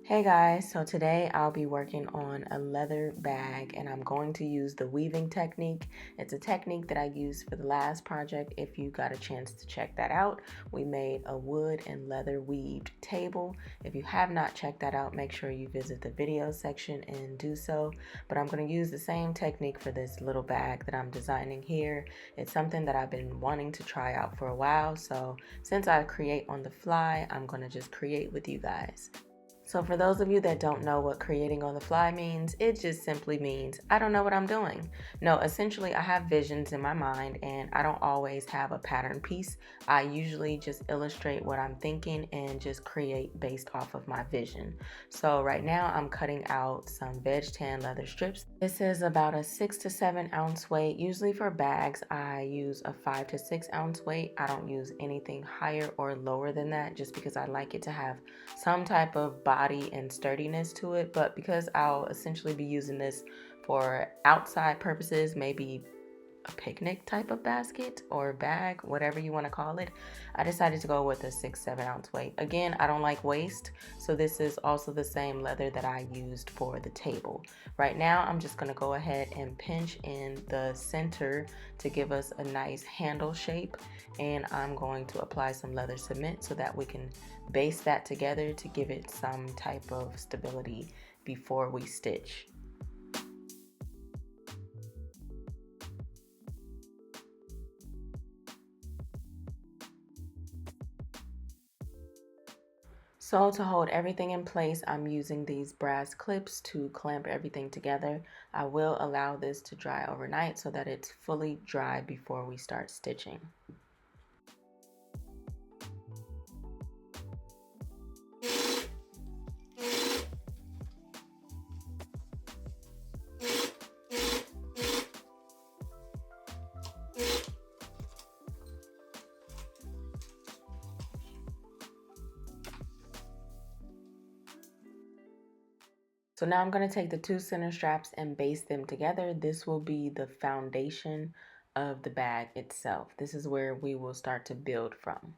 Hey guys, so today I'll be working on a leather bag and I'm going to use the weaving technique. It's a technique that I used for the last project. If you got a chance to check that out, we made a wood and leather weaved table. If you have not checked that out, make sure you visit the video section and do so. But I'm going to use the same technique for this little bag that I'm designing here. It's something that I've been wanting to try out for a while, so since I create on the fly, I'm going to just create with you guys. So for those of you that don't know what creating on the fly means, it just simply means I don't know what I'm doing. No, essentially I have visions in my mind and I don't always have a pattern piece. I usually just illustrate what I'm thinking and just create based off of my vision. So right now I'm cutting out some veg tan leather strips. This is about a 6 to 7 ounce weight. Usually for bags I use a 5 to 6 ounce weight. I don't use anything higher or lower than that just because I like it to have some type of body and sturdiness to it, but because I'll essentially be using this for outside purposes, maybe a picnic type of basket or bag, whatever you want to call it, I decided to go with a 6-7 ounce weight. Again, I don't like waste, so this is also the same leather that I used for the table. Right now I'm just going to go ahead and pinch in the center to give us a nice handle shape, and I'm going to apply some leather cement so that we can base that together to give it some type of stability before we stitch. So to hold everything in place, I'm using these brass clips to clamp everything together. I will allow this to dry overnight so that it's fully dry before we start stitching. So now I'm going to take the two center straps and baste them together. This will be the foundation of the bag itself. This is where we will start to build from.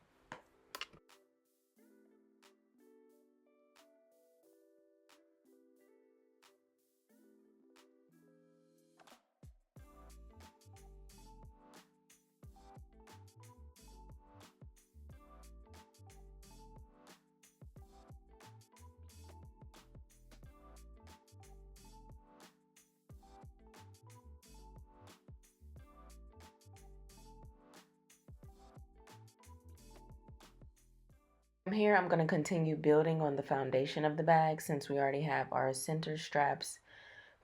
From here, I'm going to continue building on the foundation of the bag since we already have our center straps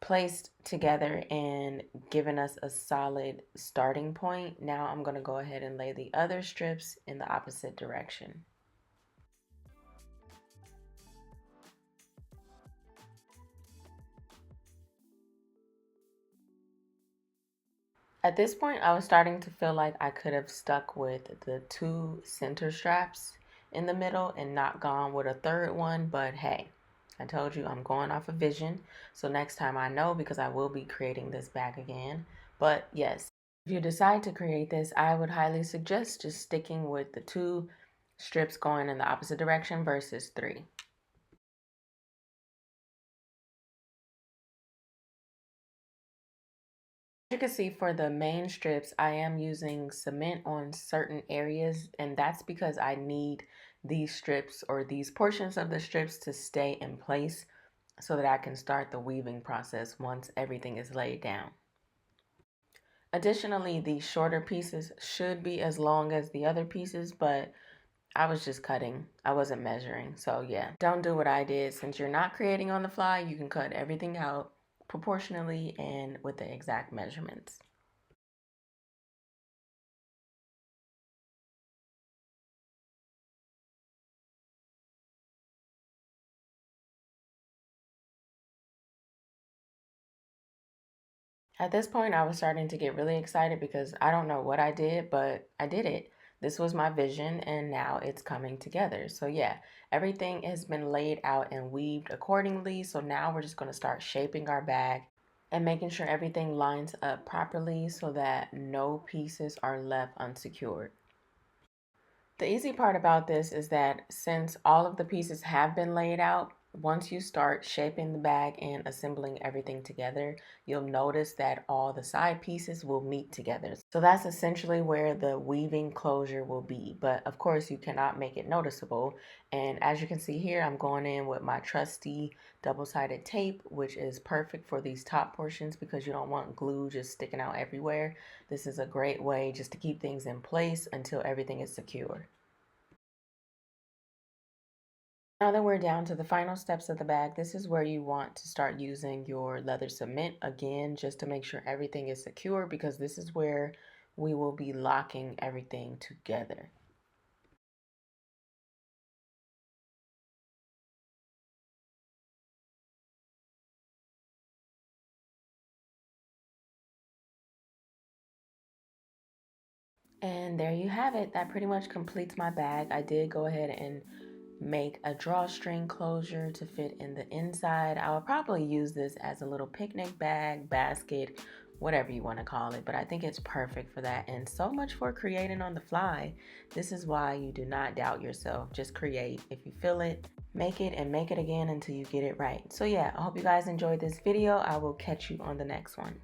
placed together and given us a solid starting point. Now I'm going to go ahead and lay the other strips in the opposite direction. At this point, I was starting to feel like I could have stuck with the two center straps in the middle and not gone with a third one, but hey, I told you I'm going off of vision. So next time I know, because I will be creating this bag again. But yes, if you decide to create this, I would highly suggest just sticking with the two strips going in the opposite direction versus three. You can see for the main strips, I am using cement on certain areas, and that's because I need these strips or these portions of the strips to stay in place so that I can start the weaving process once everything is laid down. Additionally, the shorter pieces should be as long as the other pieces, but I was just cutting. I wasn't measuring. So yeah, don't do what I did. Since you're not creating on the fly, you can cut everything out proportionally and with the exact measurements. At this point, I was starting to get really excited because I don't know what I did, but I did it. This was my vision, and now it's coming together. So yeah, everything has been laid out and weaved accordingly. So now we're just going to start shaping our bag and making sure everything lines up properly so that no pieces are left unsecured. The easy part about this is that since all of the pieces have been laid out, Once you start shaping the bag and assembling everything together, you'll notice that all the side pieces will meet together. So that's essentially where the weaving closure will be. But of course, you cannot make it noticeable. And as you can see here, I'm going in with my trusty double-sided tape, which is perfect for these top portions because you don't want glue just sticking out everywhere. This is a great way just to keep things in place until everything is secure. Now that we're down to the final steps of the bag, this is where you want to start using your leather cement again, just to make sure everything is secure, because this is where we will be locking everything together. And there you have it. That pretty much completes my bag. I did go ahead and make a drawstring closure to fit in the inside. I will probably use this as a little picnic bag, basket, whatever you want to call it, but I think it's perfect for that. And so much for creating on the fly. This is why you do not doubt yourself. Just create. If you feel it, make it and make it again until you get it right. So yeah, I hope you guys enjoyed this video. I will catch you on the next one.